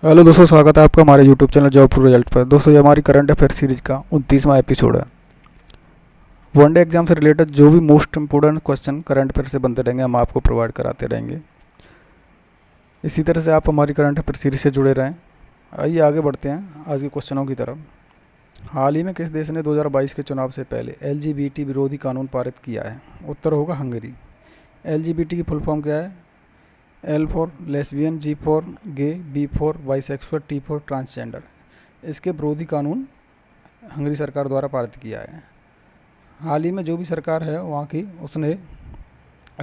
Hello दोस्तों, स्वागत है आपका हमारे YouTube channel job for result पर। दोस्तों, ये हमारी करंट अफेयर सीरीज का 29वां एपिसोड है। वनडे एग्जाम से रिलेटेड जो भी most important question current affair से बनते रहेंगे, हम आपको प्रोवाइड कराते रहेंगे। इसी तरह से आप हमारी करंट अफेयर सीरीज से जुड़े रहें। आइए आगे बढ़ते हैं आज के क्वेश्चनों की तरफ। हाल ही में किस देश ने 2022 के चुनाव से पहले LGBT विरोधी कानून पारित किया है? उत्तर होगा हंगरी। LGBT की फुल फॉर्म क्या है? L for lesbian, G for gay, B for bisexual, T for transgender. इसके विरोधी कानून हंगरी सरकार द्वारा पारित किया है। हाल ही में जो भी सरकार है वहाँ की, उसने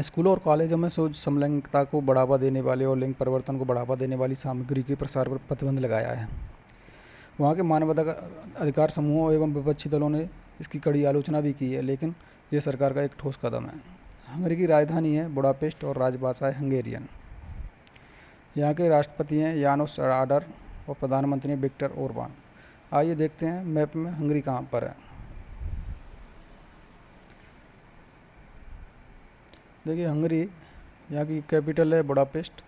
स्कूलों और कॉलेजों में समलैंगिकता को बढ़ावा देने वाले और लिंग परिवर्तन को बढ़ावा देने वाली सामग्री के प्रसार पर प्रतिबंध लगाया है। वहाँ के मानवाधिकार समूहों एवं विपक्षी दलों ने इसकी कड़ी आलोचना भी की है, लेकिन ये सरकार का एक ठोस कदम है। हंगरी की राजधानी है बुडापेस्ट और राजभाषा है हंगेरियन। यहाँ के राष्ट्रपति हैं यानोस आडर और प्रधानमंत्री हैं विक्टर ओरबान। आइए देखते हैं मैप में हंगरी कहाँ पर है। देखिए, हंगरी यहाँ की कैपिटल है बुडापेस्ट।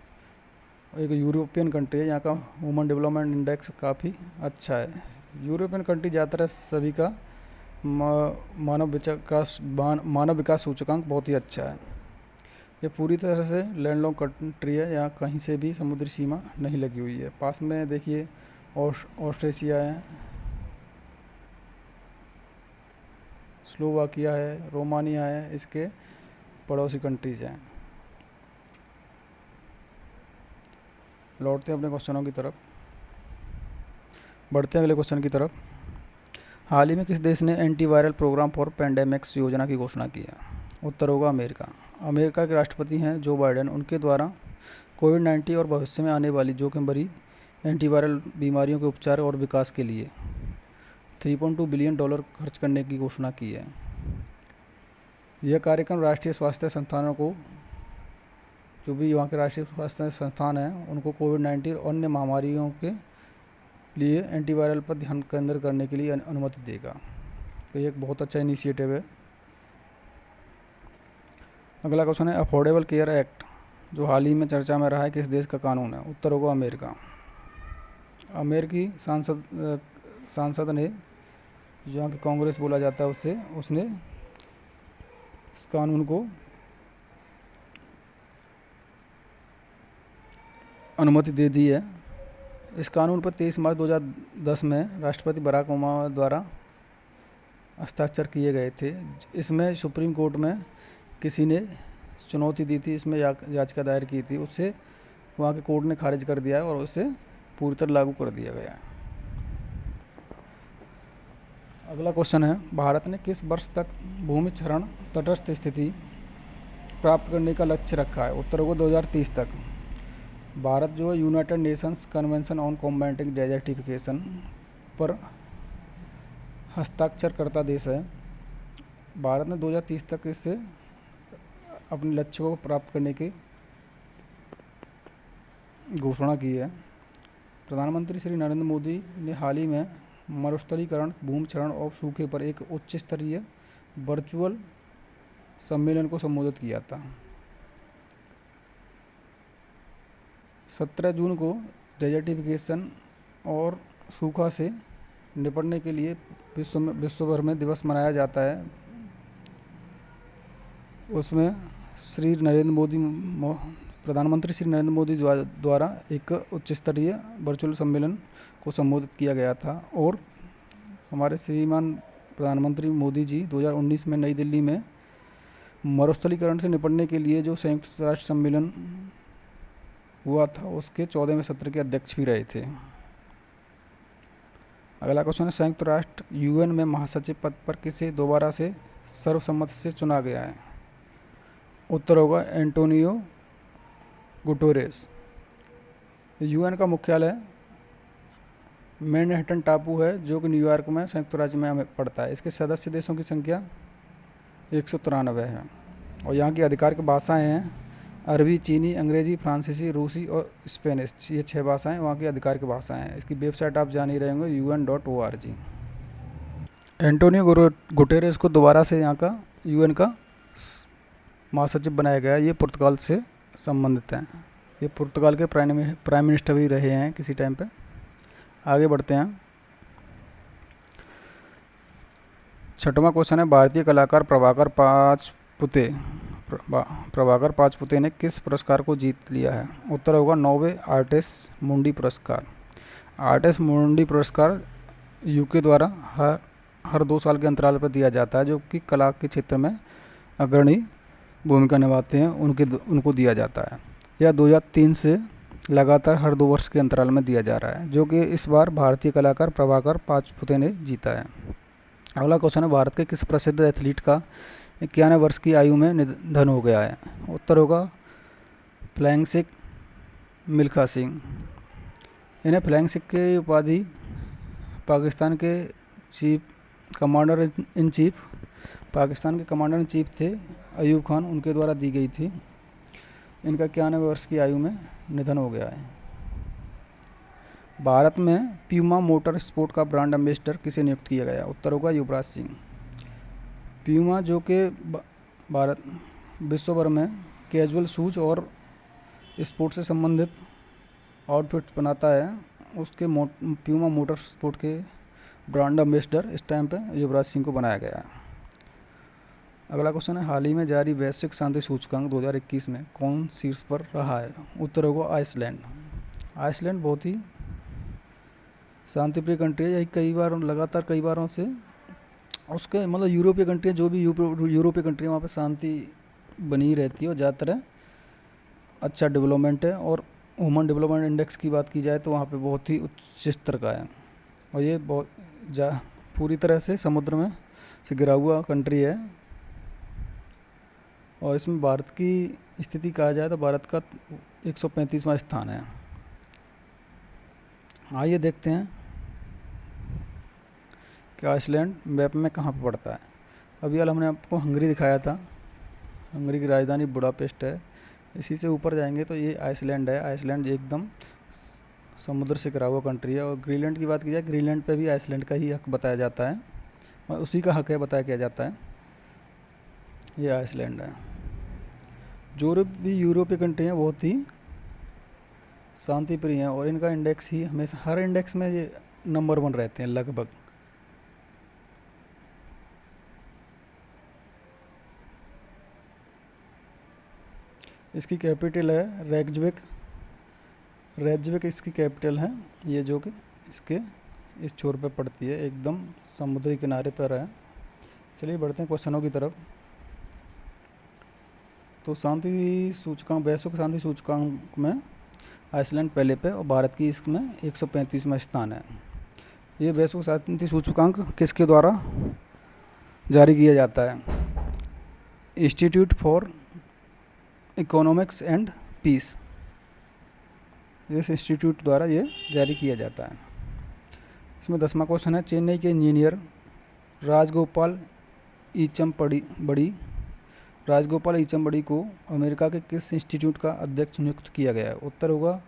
एक यूरोपियन कंट्री है। यहाँ का ह्यूमन डेवलपमेंट इंडेक्स काफ़ी अच्छा है। यूरोपियन कंट्री ज़्यादातर सभी का मानव विकास सूचकांक बहुत ही अच्छा है। ये पूरी तरह से लैंडलॉक कंट्री है। यहाँ कहीं से भी समुद्री सीमा नहीं लगी हुई है। पास में देखिए ऑस्ट्रेशिया है, स्लोवाकिया है, रोमानिया है, इसके पड़ोसी कंट्रीज हैं। लौटते हैं अपने क्वेश्चनों की तरफ, बढ़ते हैं अगले क्वेश्चन की तरफ। हाल ही में किस देश ने एंटीवायरल प्रोग्राम फॉर पेंडेमिक्स योजना की घोषणा की है? उत्तर होगा अमेरिका। अमेरिका के राष्ट्रपति हैं जो बाइडेन। उनके द्वारा कोविड-19 और भविष्य में आने वाली जोखिम भरी एंटीवायरल बीमारियों के उपचार और विकास के लिए $3.2 बिलियन खर्च करने की घोषणा की है। यह कार्यक्रम राष्ट्रीय स्वास्थ्य संस्थानों को, जो भी वहाँ के राष्ट्रीय स्वास्थ्य संस्थान हैं, उनको कोविड-19 और अन्य महामारियों के लिए एंटीवायरल पर ध्यान केंद्रित करने के लिए अनुमति देगा। तो ये एक बहुत अच्छा इनिशिएटिव है। अगला क्वेश्चन है अफोर्डेबल केयर एक्ट, जो हाल ही में चर्चा में रहा है, किस देश का कानून है? उत्तर होगा अमेरिका। अमेरिकी सांसद ने, जहाँ की कांग्रेस बोला जाता है, उसने इस कानून को अनुमति दे दी है। इस कानून पर 23 मार्च 2010 में राष्ट्रपति बराक ओबामा द्वारा हस्ताक्षर किए गए थे। इसमें सुप्रीम कोर्ट में किसी ने चुनौती दी थी, इसमें याचिका दायर की थी, उससे वहाँ के कोर्ट ने खारिज कर दिया है और उसे पूरी तरह लागू कर दिया गया है। अगला क्वेश्चन है भारत ने किस वर्ष तक भूमि क्षरण तटस्थ स्थिति प्राप्त करने का लक्ष्य रखा है? उत्तर होगा 2030 तक। भारत जो है United Nations convention on combating desertification पर हस्ताक्षरकर्ता देश है। भारत ने 2030 तक इससे अपने लक्ष्य को प्राप्त करने की घोषणा की है। प्रधानमंत्री श्री नरेंद्र मोदी ने हाल ही में मरुस्थलीकरण, भूमि क्षरण और सूखे पर एक उच्च स्तरीय वर्चुअल सम्मेलन को संबोधित किया था। 17 जून को डेजर्टिफिकेशन और सूखा से निपटने के लिए विश्व भर में दिवस मनाया जाता है। उसमें प्रधानमंत्री श्री नरेंद्र मोदी द्वारा एक उच्च स्तरीय वर्चुअल सम्मेलन को संबोधित किया गया था और हमारे श्रीमान प्रधानमंत्री मोदी जी 2019 में नई दिल्ली में मरुस्थलीकरण से निपटने के लिए जो संयुक्त राष्ट्र सम्मेलन हुआ था, उसके 14वें सत्र के अध्यक्ष भी रहे थे। अगला क्वेश्चन है संयुक्त राष्ट्र UN में महासचिव पद पर किसे दोबारा से सर्वसम्मति से चुना गया है? उत्तर होगा एंटोनियो गुटेरेस। UN का मुख्यालय मैनहट्टन टापू है, जो कि न्यूयॉर्क में संयुक्त राज्य में पड़ता है। इसके सदस्य देशों की संख्या 193 है और यहाँ की आधिकारिक भाषाएं हैं अरबी, चीनी, अंग्रेजी, फ्रांसीसी, रूसी और स्पेनिश। ये 6 भाषाएं वहाँ की आधिकारिक भाषाएं हैं। इसकी वेबसाइट आप जान ही रहे होंगे, UN.org। एंटोनियो गुटेरेस को दोबारा से यहाँ का UN का महासचिव बनाया गया। ये पुर्तगाल से संबंधित हैं। ये पुर्तगाल के प्राइम मिनिस्टर भी रहे हैं किसी टाइम पे। आगे बढ़ते हैं। छठवां क्वेश्चन है, भारतीय कलाकार प्रभाकर पाचपुते ने किस पुरस्कार को जीत लिया है? उत्तर होगा नोवे आर्टिस्ट मुंडी पुरस्कार। आर्टिस्ट मुंडी पुरस्कार यूके द्वारा हर 2 साल के अंतराल पर दिया जाता है, जो कि कला के क्षेत्र में अग्रणी भूमिका निभाते हैं उनको दिया जाता है। यह 2003 से लगातार हर 2 वर्ष के अंतराल में दिया जा रहा है, जो कि इस बार भारतीय कलाकार प्रभाकर पाचपुते ने जीता है। अगला क्वेश्चन है, भारत के किस प्रसिद्ध एथलीट का 91 वर्ष की आयु में निधन हो गया है? उत्तर होगा फ्लाइंग सिख मिल्खा सिंह। इन्हें फ्लाइंग सिख की उपाधि पाकिस्तान के कमांडर इन चीफ थे अयूब खान, उनके द्वारा दी गई थी। इनका 91 वर्ष की आयु में निधन हो गया है। भारत में प्यूमा मोटर स्पोर्ट का ब्रांड एम्बेसडर किसे नियुक्त किया गया? उत्तर होगा युवराज सिंह। प्यूमा जो कि भारत विश्व भर में कैजुअल शूज और स्पोर्ट से संबंधित आउटफिट्स बनाता है, उसके प्यूमा मोटर स्पोर्ट के ब्रांड एम्बेसडर इस टाइम पे युवराज सिंह को बनाया गया है। अगला क्वेश्चन है, हाल ही में जारी वैश्विक शांति सूचकांक 2021 में कौन शीर्ष पर रहा है? उत्तर होगा आइसलैंड। आइसलैंड बहुत ही शांतिप्रिय कंट्री है। यही लगातार कई बारों से उसके मतलब यूरोपीय कंट्री, जो भी यूरोपीय कंट्री वहाँ पे शांति बनी रहती है और ज़्यादातर अच्छा डेवलपमेंट है। और ह्यूमन डेवलपमेंट इंडेक्स की बात की जाए तो वहाँ पे बहुत ही उच्च स्तर का है, और ये पूरी तरह से समुद्र में से घिरा हुआ कंट्री है। और इसमें भारत की स्थिति कहा जाए तो भारत का 135वां स्थान है। आइए देखते हैं कि आइसलैंड मैप में कहाँ पर पड़ता है। अभी हाल हमने आपको हंगरी दिखाया था। हंगरी की राजधानी बुडापेस्ट है। इसी से ऊपर जाएंगे तो ये आइसलैंड है। आइसलैंड एकदम समुद्र से घिरा हुआ कंट्री है। और ग्रीनलैंड की बात की जाए, ग्रीनलैंड पे भी आइसलैंड का ही हक बताया जाता है, और उसी का हक है बताया किया जाता है। ये आइसलैंड है। जो भी यूरोपीय कंट्री हैं बहुत ही शांति प्रिय हैं, और इनका इंडेक्स ही हमेशा हर इंडेक्स में ये नंबर 1 रहते हैं लगभग। इसकी कैपिटल है रेकजविक इसकी कैपिटल है। ये जो कि इसके इस छोर पे पड़ती है, एकदम समुद्री किनारे पर है। चलिए बढ़ते हैं क्वेश्चनों की तरफ। तो वैश्विक शांति सूचकांक में आइसलैंड पहले पे और भारत की इसमें 135वां स्थान है। ये वैश्विक शांति सूचकांक किसके द्वारा जारी किया जाता है? Institute for economics and peace, इस इंस्टीट्यूट द्वारा ये जारी किया जाता है। इसमें 10वां क्वेश्चन है, चेन्नई के इंजीनियर राजगोपाल ईचमबड़ी को अमेरिका के किस इंस्टीट्यूट का अध्यक्ष नियुक्त किया गया है? उत्तर होगा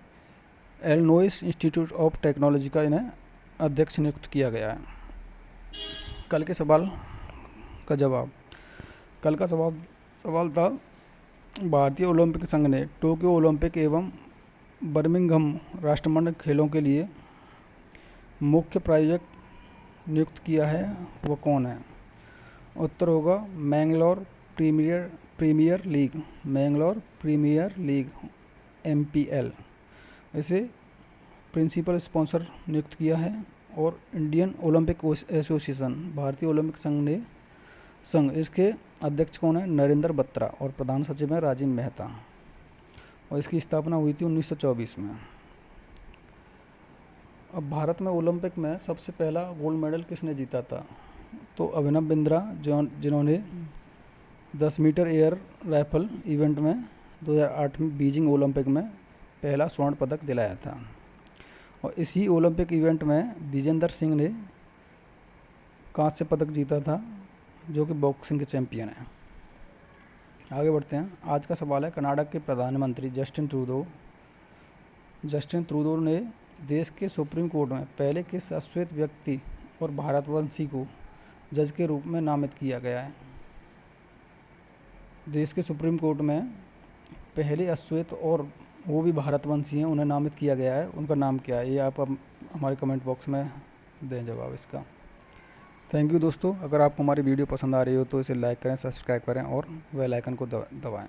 इलिनॉइस इंस्टीट्यूट ऑफ टेक्नोलॉजी का इन्हें अध्यक्ष नियुक्त किया गया है। कल के सवाल का जवाब। कल का सवाल था, भारतीय ओलंपिक संघ ने टोक्यो ओलंपिक एवं बर्मिंघम राष्ट्रमंडल खेलों के लिए मुख्य प्रायोजक नियुक्त किया है, वो कौन है? उत्तर होगा मैंगलोर प्रीमियर लीग MPL। इसे प्रिंसिपल स्पॉन्सर नियुक्त किया है। और इंडियन ओलंपिक एसोसिएशन, भारतीय ओलंपिक संघ इसके अध्यक्ष कौन है? नरेंद्र बत्रा। और प्रधान सचिव है राजीव मेहता। और इसकी स्थापना हुई थी 1924 में। अब भारत में ओलंपिक में सबसे पहला गोल्ड मेडल किसने जीता था? तो अभिनव बिंद्रा, जिन्होंने 10 मीटर एयर राइफल इवेंट में 2008 में बीजिंग ओलंपिक में पहला स्वर्ण पदक दिलाया था। और इसी ओलंपिक इवेंट में विजेंदर सिंह ने कांस्य पदक जीता था, जो कि बॉक्सिंग के चैंपियन हैं। आगे बढ़ते हैं। आज का सवाल है, कनाडा के प्रधानमंत्री जस्टिन ट्रूडो ने देश के सुप्रीम कोर्ट में पहले किस अश्वेत व्यक्ति और भारतवंशी को जज के रूप में नामित किया गया है? देश के सुप्रीम कोर्ट में पहले अश्वेत और वो भी भारतवंशी हैं, उन्हें नामित किया गया है, उनका नाम क्या है, ये आप हमारे कमेंट बॉक्स में दें जवाब इसका। थैंक यू दोस्तों। अगर आपको हमारी वीडियो पसंद आ रही हो तो इसे लाइक करें, सब्सक्राइब करें और बेल आइकन को दबाएं।